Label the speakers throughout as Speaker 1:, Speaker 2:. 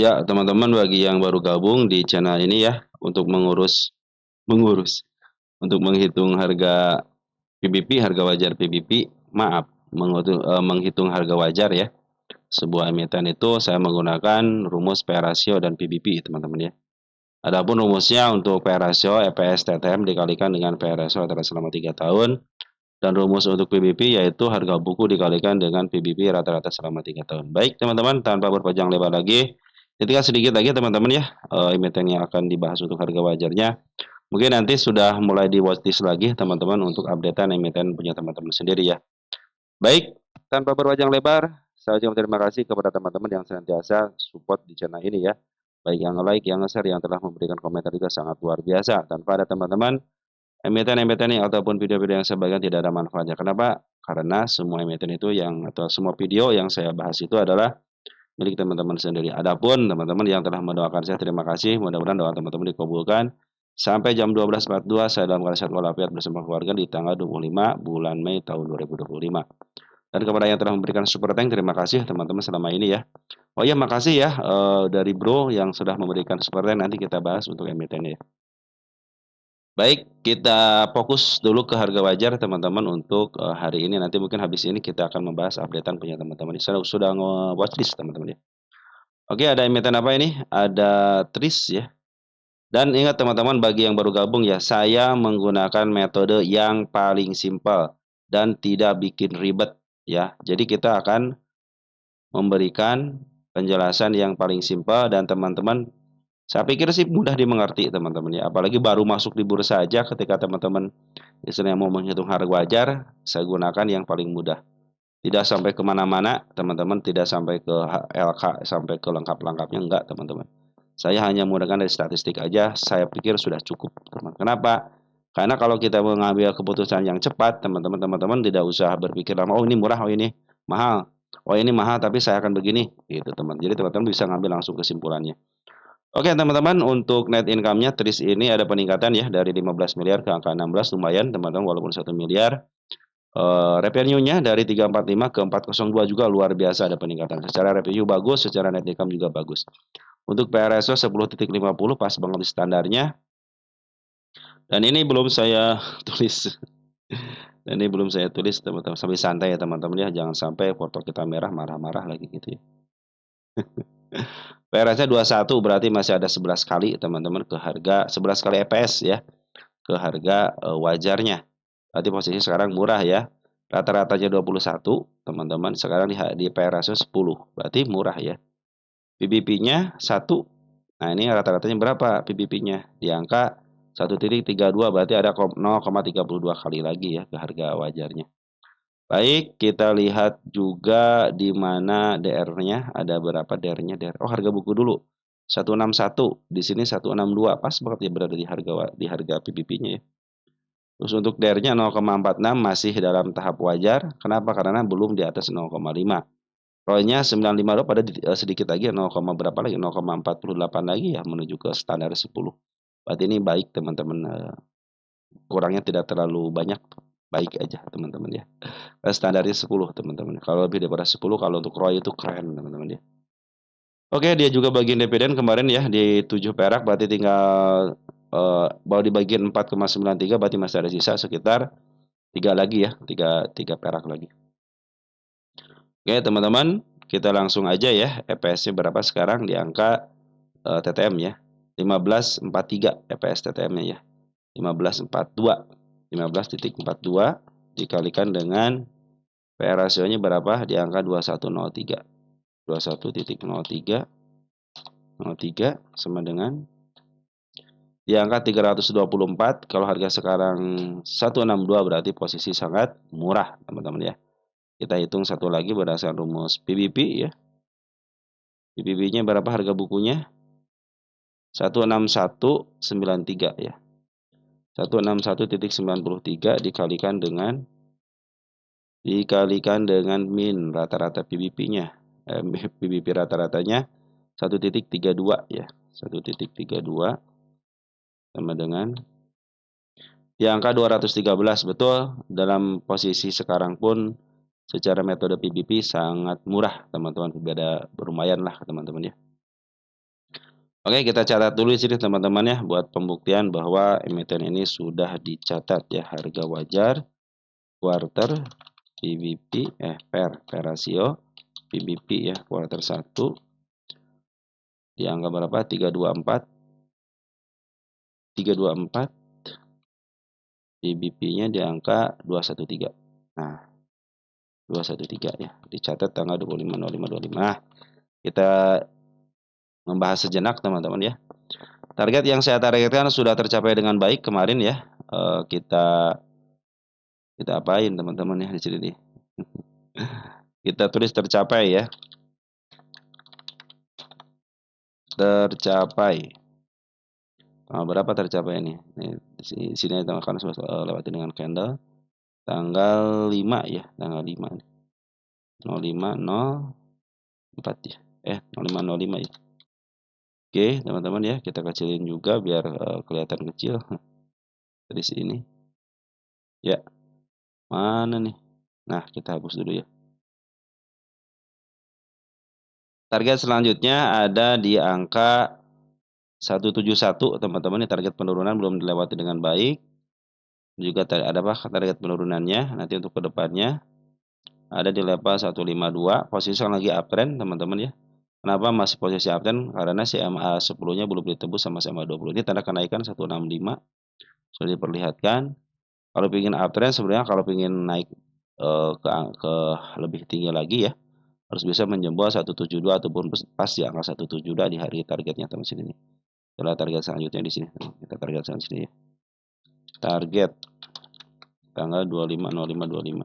Speaker 1: Ya, teman-teman bagi yang baru gabung di channel ini ya, untuk mengurus, untuk menghitung harga PBP, harga wajar PBP, maaf, menghitung harga wajar ya. Sebuah emiten itu saya menggunakan rumus P ratio dan PBP, teman-teman ya. Adapun rumusnya untuk P ratio EPS TTM dikalikan dengan P ratio rata-rata selama 3 tahun, dan rumus untuk PBP yaitu harga buku dikalikan dengan PBB rata-rata selama 3 tahun. Baik teman-teman, tanpa berpanjang lebar lagi, ketika sedikit lagi teman-teman ya, emiten yang akan dibahas untuk harga wajarnya. Mungkin nanti sudah mulai di watchlist lagi teman-teman untuk updatean emiten punya teman-teman sendiri ya. Baik, tanpa berpanjang lebar, saya ucapkan terima kasih kepada teman-teman yang senantiasa support di channel ini ya. Baik yang like, yang share, yang telah memberikan komentar juga sangat luar biasa. Tanpa ada teman-teman, emiten-emiten yang ataupun video-video yang saya bagikan tidak ada manfaatnya. Kenapa? Karena semua emiten itu yang atau semua video yang saya bahas itu adalah milik teman-teman sendiri. Adapun teman-teman yang telah mendoakan saya, terima kasih. Mudah-mudahan doa teman-teman dikabulkan. Sampai jam 12.42 saya dalam keadaan sehat walafiat bersama keluarga di tanggal 25 bulan Mei tahun 2025. Dan kepada yang telah memberikan super thank, terima kasih teman-teman selama ini ya. Oh iya, makasih ya dari Bro yang sudah memberikan super thank. Nanti kita bahas untuk emiten ya. Baik, kita fokus dulu ke harga wajar teman-teman untuk hari ini. Nanti mungkin habis ini kita akan membahas updatean punya teman-teman. Sudah nge-watchlist teman-teman ya. Oke, ada emiten apa ini? Ada Tris ya. Dan ingat teman-teman bagi yang baru gabung ya, saya menggunakan metode yang paling simpel dan tidak bikin ribet ya. Jadi kita akan memberikan penjelasan yang paling simpel dan teman-teman, saya pikir sih mudah dimengerti teman-teman ya. Apalagi baru masuk di bursa saja, ketika teman-teman istilahnya mau menghitung harga wajar, saya gunakan yang paling mudah. Tidak sampai kemana-mana, teman-teman, tidak sampai ke LK, sampai ke lengkap-lengkapnya, enggak, teman-teman. Saya hanya menggunakan dari statistik aja, saya pikir sudah cukup, teman. Kenapa? Karena kalau kita mengambil keputusan yang cepat, teman-teman tidak usah berpikir lama, oh ini murah, oh ini mahal, oh ini mahal, tapi saya akan begini, gitu, teman. Jadi teman-teman bisa ngambil langsung kesimpulannya. Oke teman-teman, untuk net income-nya Tris ini ada peningkatan ya dari 15 miliar ke angka 16, lumayan teman-teman walaupun 1 miliar. Revenue-nya dari 345 ke 402 juga luar biasa ada peningkatan. Secara revenue bagus, secara net income juga bagus. Untuk PR ratio 10.50 pas banget di standarnya. Dan ini belum saya tulis. Dan ini belum saya tulis teman-teman. Sampai santai ya teman-teman ya, jangan sampai foto kita merah marah-marah lagi gitu ya. PRS-nya 21 berarti masih ada 11 kali teman-teman ke harga 11 kali EPS ya ke harga wajarnya. Berarti posisi sekarang murah ya. Rata-ratanya 21 teman-teman, sekarang di PR ratio 10. Berarti murah ya. PBP-nya 1. Nah, ini rata-ratanya berapa PBP-nya? Di angka 1,32 berarti ada 0,32 kali lagi ya ke harga wajarnya. Baik, kita lihat juga di mana DR-nya, ada berapa DR-nya? Oh, harga buku dulu. 161, di sini 162, pas banget ya berada di harga PBP-nya ya. Terus untuk DR-nya 0,46 masih dalam tahap wajar. Kenapa? Karena belum di atas 0,5. ROE-nya 95 pada sedikit lagi 0, berapa lagi? 0,48 lagi ya menuju ke standar 10. Berarti ini baik teman-teman, kurangnya tidak terlalu banyak. Baik aja teman-teman ya. Standarnya 10 teman-teman. Kalau lebih daripada 10 kalau untuk ROI itu keren teman-teman ya. Oke, dia juga bagian dividen kemarin ya di 7 perak berarti tinggal baru dibagiin 4,93 berarti masih ada sisa sekitar 3 lagi ya, 3 perak lagi. Oke, teman-teman, kita langsung aja ya. EPS-nya berapa sekarang di angka TTM ya. 15,43 EPS TTM-nya ya. 15,42. 15,42 dikalikan dengan PR rasionya berapa? Di angka 2103. 21,03 03 sama dengan di angka 324. Kalau harga sekarang 162 berarti posisi sangat murah, teman-teman ya. Kita hitung satu lagi berdasarkan rumus PBP ya. PBB-nya berapa harga bukunya? 16193 ya. 161,93 dikalikan dengan min rata-rata PBP-nya. PBP rata-ratanya 1,32 ya. 1,32 sama dengan di angka 213. Betul, dalam posisi sekarang pun secara metode PBP sangat murah teman-teman, beda lumayan lah teman-teman ya. Oke, kita catat dulu di sini teman-teman ya, buat pembuktian bahwa emiten ini sudah dicatat ya, harga wajar, kuarter, PBP, per rasio, PBP ya, kuarter 1, di angka berapa? 324, PBP-nya di angka 213. Nah, 213 ya, dicatat tanggal 25/05/25. Nah, kita membahas sejenak teman-teman ya. Target yang saya targetkan sudah tercapai dengan baik kemarin ya. Kita kita apain teman-teman ya di sini nih. Kita tulis tercapai ya. Tercapai. Berapa tercapai ini? Nih, di sini akan lewati dengan candle tanggal 5 ya, tanggal 5 nih. 05.04 ya. 05.05 ya. Oke, teman-teman ya, kita kecilin juga biar kelihatan kecil dari sini. Ya, mana nih? Nah, kita hapus dulu ya. Target selanjutnya ada di angka 171 teman-teman, ini target penurunan belum dilewati dengan baik. Juga ada apa target penurunannya nanti untuk kedepannya ada di level 152, posisi lagi uptrend teman-teman ya. Kenapa masih posisi uptrend? Karena CMA 10-nya belum ditembus sama CMA 20. Ini tanda kenaikan 165 sudah diperlihatkan. Kalau ingin uptrend sebenarnya kalau ingin naik ke lebih tinggi lagi ya, harus bisa menjebol 172 ataupun pas di angka 172 di hari targetnya teman sini nih. Itulah target selanjutnya di sini. Kita target selanjutnya ya. Target tanggal 25/05/25.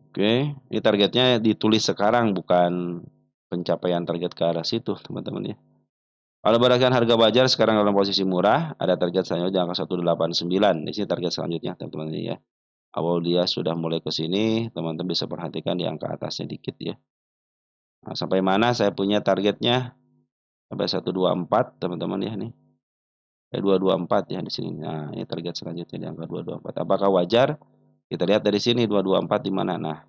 Speaker 1: Oke, ini targetnya ditulis sekarang bukan pencapaian target ke arah situ, teman-teman ya. Kalau berdasarkan harga wajar sekarang dalam posisi murah, ada target selanjutnya angka 189. Di sini target selanjutnya, teman-teman ya. Awal dia sudah mulai ke sini, teman-teman bisa perhatikan di angka atasnya dikit ya. Nah, sampai mana saya punya targetnya? Sampai 124, teman-teman ya nih. 224 ya di sini. Nah, ini target selanjutnya di angka 224. Apakah wajar? Kita lihat dari sini 224 di mana. Nah,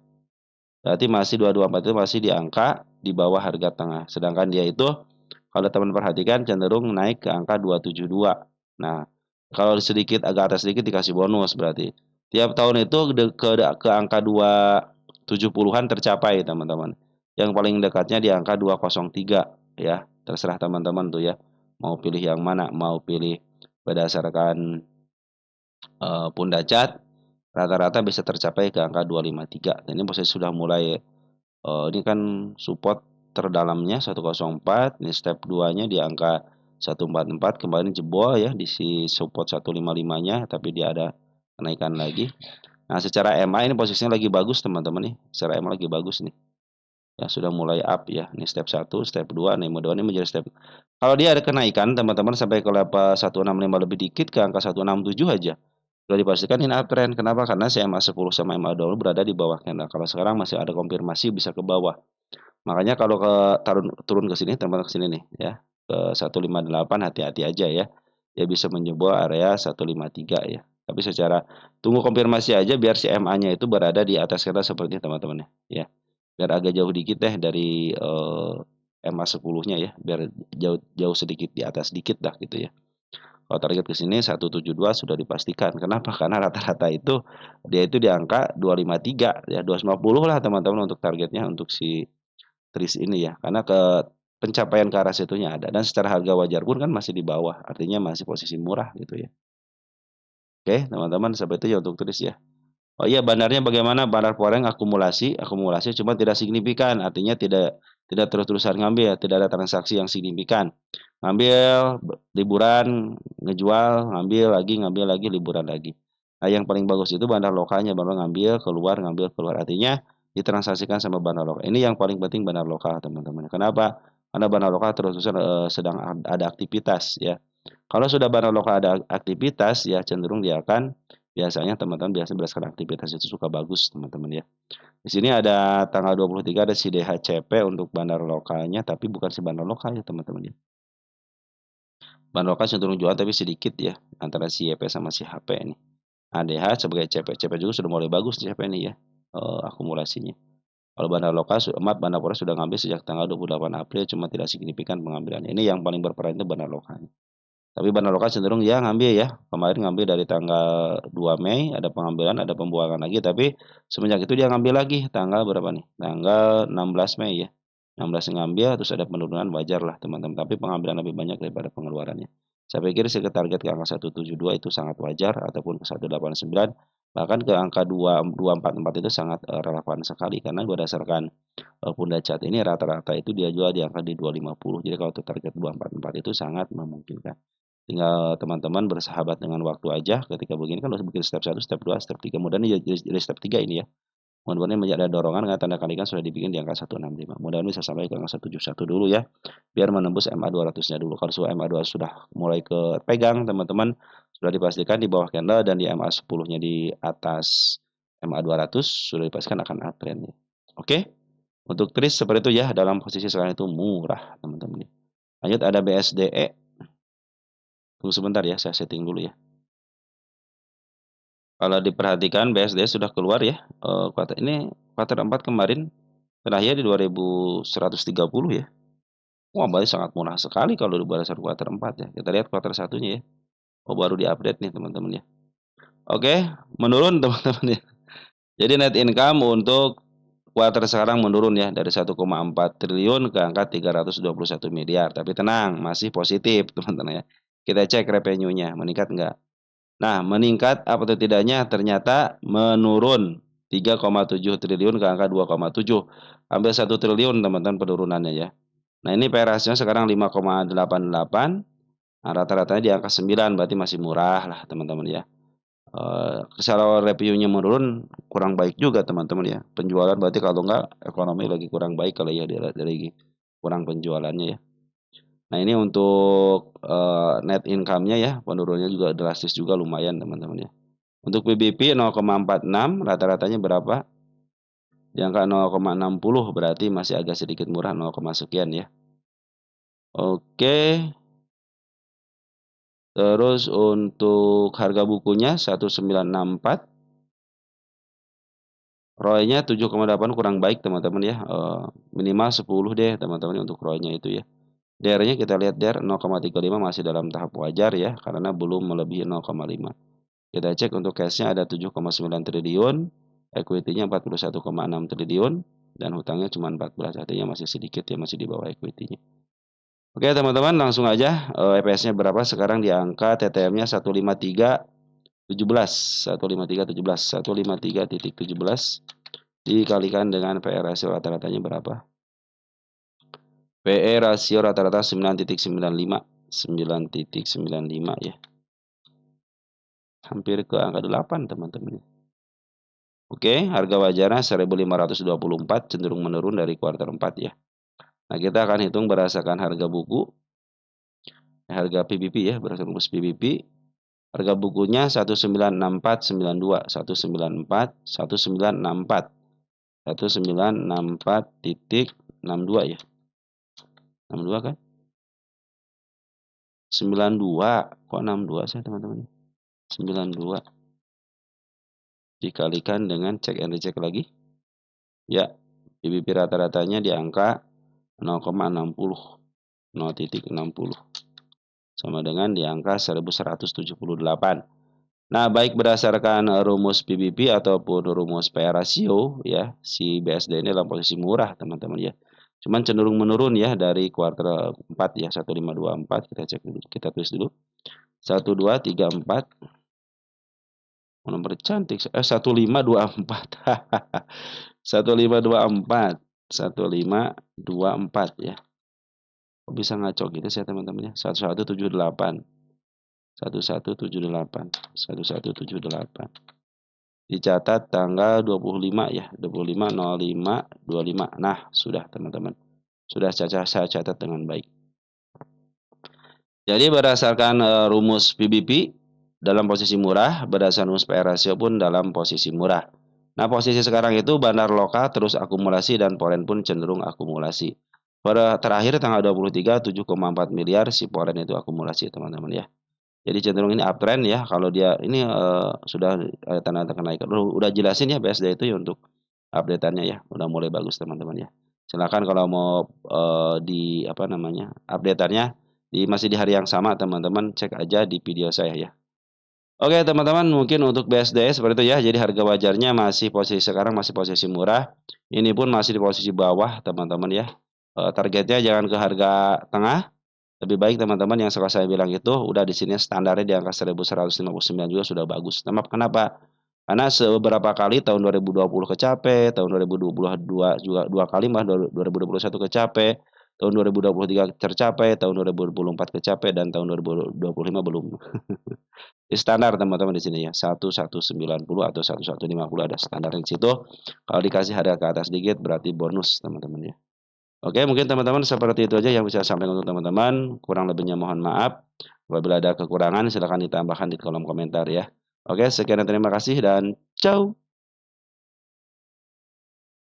Speaker 1: berarti masih 224 itu masih di angka di bawah harga tengah. Sedangkan dia itu kalau teman perhatikan cenderung naik ke angka 272. Nah, kalau sedikit agak atas sedikit dikasih bonus berarti. Tiap tahun itu ke angka 270-an tercapai, teman-teman. Yang paling dekatnya di angka 203 ya. Terserah teman-teman tuh ya. Mau pilih yang mana? Mau pilih berdasarkan pundacat rata-rata bisa tercapai ke angka 253. Dan ini posisi sudah mulai ini kan support terdalamnya 104, ini step 2-nya di angka 144 kemarin jebol ya di si support 155-nya tapi dia ada kenaikan lagi. Nah, secara MA ini posisinya lagi bagus teman-teman nih. Secara MA lagi bagus nih. Ya sudah mulai up ya. Ini step 1, step 2, nih mudah-mudahan ini menjadi step. Kalau dia ada kenaikan teman-teman sampai ke level 165 lebih dikit ke angka 167 aja. Sudah dipastikan ini uptrend. Kenapa? Karena CMA 10 sama MA 20 berada di bawahnya. Nah, kalau sekarang masih ada konfirmasi bisa ke bawah. Makanya kalau turun ke sini, teman-teman ke sini nih ya. Ke 158 hati-hati aja ya. Dia bisa menjebol area 153 ya. Tapi secara tunggu konfirmasi aja biar si MA-nya itu berada di atas kita seperti teman-teman ya. Biar agak jauh dikit deh dari MA 10-nya ya, biar jauh jauh sedikit di atas dikit dah gitu ya. Kalau target ke sini 172 sudah dipastikan. Kenapa? Karena rata-rata itu dia itu di angka 253 ya, 250 lah teman-teman untuk targetnya untuk si Tris ini ya. Karena pencapaian ke arah situnya ada dan secara harga wajar pun kan masih di bawah, artinya masih posisi murah gitu ya. Oke, teman-teman sampai itu ya untuk Tris ya. Oh iya, bandarnya bagaimana? Bandar Poreng akumulasi, akumulasi cuma tidak signifikan, artinya tidak tidak terus-terusan ngambil, tidak ada transaksi yang signifikan. Ngambil, liburan, ngejual, ngambil lagi, liburan lagi. Nah, yang paling bagus itu bandar lokalnya, baru ngambil, keluar. Artinya ditransaksikan sama bandar lokal. Ini yang paling penting bandar lokal, teman-teman. Kenapa? Karena bandar lokal terus-terusan sedang ada aktivitas ya. Kalau sudah bandar lokal ada aktivitas, ya cenderung dia akan biasanya teman-teman biasanya berdasarkan aktivitas itu suka bagus teman-teman ya. Di sini ada tanggal 23 ada si DHCP untuk bandar lokalnya tapi bukan si bandar lokal ya teman-teman ya. Bandar lokal cenderung jual tapi sedikit ya antara si YP sama si HP ini. ADH sebagai CP juga sudah mulai bagus di CP ini ya akumulasinya. Kalau Bandar Poros sudah ngambil sejak tanggal 28 April, cuma tidak signifikan pengambilannya. Ini yang paling berperan itu Bandar Lokal. Tapi Bandar Lokal cenderung ya ngambil ya. Kemarin ngambil dari tanggal 2 Mei, ada pengambilan, ada pembuangan lagi, tapi semenjak itu dia ngambil lagi tanggal berapa nih? Tanggal 16 Mei ya. 16 ngambil, terus ada penurunan, wajar lah teman-teman. Tapi pengambilan lebih banyak daripada pengeluarannya. Saya pikir sih ke target ke angka 172 itu sangat wajar, ataupun ke 189, bahkan ke angka 244 itu sangat relevan sekali, karena berdasarkan Punda Cat ini rata-rata itu dia jual di angka di 250. Jadi kalau untuk target 244 itu sangat memungkinkan. Tinggal teman-teman bersahabat dengan waktu aja, ketika begini kan harus bikin step 1, step 2, step 3, mudah-mudahan jadi step 3 ini ya. Mudah-mudahan menjadi dorongan karena tanda kalikan sudah dibikin di angka 165. Mudah-mudahan bisa sampai ke angka 171 dulu ya, biar menembus MA 200-nya dulu. Kalau MA 200 sudah mulai pegang teman-teman, sudah dipastikan di bawah candle dan di MA 10-nya di atas MA 200 sudah dipastikan akan uptrend ya. Oke? Untuk TRIS seperti itu ya, dalam posisi sekarang itu murah teman-teman. Lanjut ada BSDE. Tunggu sebentar ya, saya setting dulu ya. Kalau diperhatikan BSDE sudah keluar ya, kuartal 4 kemarin terakhir di 2.130 ya. Wah, berarti sangat murah sekali kalau berdasarkan kuartal 4 ya. Kita lihat kuartal 1-nya ya. Oh, baru diupdate nih teman-teman ya. Oke, menurun teman-teman ya. Jadi net income untuk kuartal sekarang menurun ya, dari 1,4 triliun ke angka 321 miliar. Tapi tenang, masih positif teman-teman ya. Kita cek revenue-nya, meningkat enggak? Nah, meningkat apa atau tidaknya ternyata menurun 3,7 triliun ke angka 2,7. Hampir 1 triliun teman-teman penurunannya ya. Nah, ini P/E rasio sekarang 5,88. Nah, rata-ratanya di angka 9, berarti masih murah lah teman-teman ya. Kalau revenue-nya menurun kurang baik juga teman-teman ya. Penjualan berarti kalau enggak ekonomi lagi kurang baik kalau ya dari kurang penjualannya ya. Nah, ini untuk net income-nya ya, penurunannya juga drastis juga lumayan teman-teman ya. Untuk PBB 0,46, rata-ratanya berapa? Di angka 0,60, berarti masih agak sedikit murah, 0, sekian ya. Oke. Terus untuk harga bukunya 1964. ROE-nya 7,8 kurang baik teman-teman ya. Minimal 10 deh teman-teman untuk ROE-nya itu ya. DR-nya kita lihat DR 0,35 masih dalam tahap wajar ya, karena belum melebihi 0,5. Kita cek untuk cash-nya ada 7,9 triliun, equity-nya 41,6 triliun, dan hutangnya cuma 14, artinya masih sedikit ya, masih di bawah equity-nya. Oke teman-teman, langsung aja EPS-nya berapa sekarang di angka TTM-nya 153,17, 153,17 dikalikan dengan PE rasio rata-ratanya berapa? PE rasio rata-rata 9,95, 9,95 ya. Hampir ke angka 8 teman-teman. Oke, harga wajarnya 1.524, cenderung menurun dari kuartal 4 ya. Nah, kita akan hitung berdasarkan harga buku, harga PBP ya, berdasarkan rumus PBP. Harga bukunya 196492, 194, 1964, 1964.62 ya. 62 kan? 92, kok 62 sih teman-teman? 92 dikalikan dengan cek and recheck lagi. Ya, PBP rata-ratanya di angka 0,60, 0,60 sama dengan di angka 1178. Nah, baik berdasarkan rumus PBP ataupun rumus PE rasio ya, si BSD ini dalam posisi murah teman-teman ya. Cuman cenderung menurun ya dari kuartal 4 ya, 1524, kita cek dulu, kita tulis dulu. 1234 nomor cantik 1524. 1524, 1524 ya. Kok bisa ngaco gitu sih teman-teman ya? 1178, 1178, 1178. Dicatat tanggal 25 ya, 25/05/25. Nah, sudah teman-teman. Sudah saya catat dengan baik. Jadi berdasarkan rumus PBP dalam posisi murah, berdasarkan rumus PE rasio pun dalam posisi murah. Nah, posisi sekarang itu bandar lokal terus akumulasi dan foreign pun cenderung akumulasi. Pada terakhir tanggal 23, 7,4 miliar si foreign itu akumulasi teman-teman ya. Jadi cenderung ini uptrend ya, kalau dia ini sudah tanda-tanda kenaikan. Udah jelasin ya BSD itu ya untuk update-annya ya, udah mulai bagus teman-teman ya. Silakan kalau mau, di apa namanya, update-annya masih di hari yang sama teman-teman cek aja di video saya ya. Oke teman-teman mungkin untuk BSD seperti itu ya, jadi harga wajarnya sekarang masih posisi murah, ini pun masih di posisi bawah teman-teman ya, targetnya jangan ke harga tengah, lebih baik teman-teman yang suka saya bilang itu udah di sini standarnya di angka 1159 juga sudah bagus. Kenapa? Karena beberapa kali tahun 2020 kecape, tahun 2022 juga 2 kali malah 2021 kecape, tahun 2023 tercapai, tahun 2024 kecape, dan tahun 2025 belum. Di standar teman-teman di sini ya, 1190 atau 1150 ada standar di situ. Kalau dikasih harga ke atas dikit berarti bonus teman-teman ya. Oke, mungkin teman-teman seperti itu aja yang bisa saya sampaikan untuk teman-teman. Kurang lebihnya mohon maaf. Apabila ada kekurangan silahkan ditambahkan di kolom komentar ya. Oke, sekian dan terima kasih dan ciao.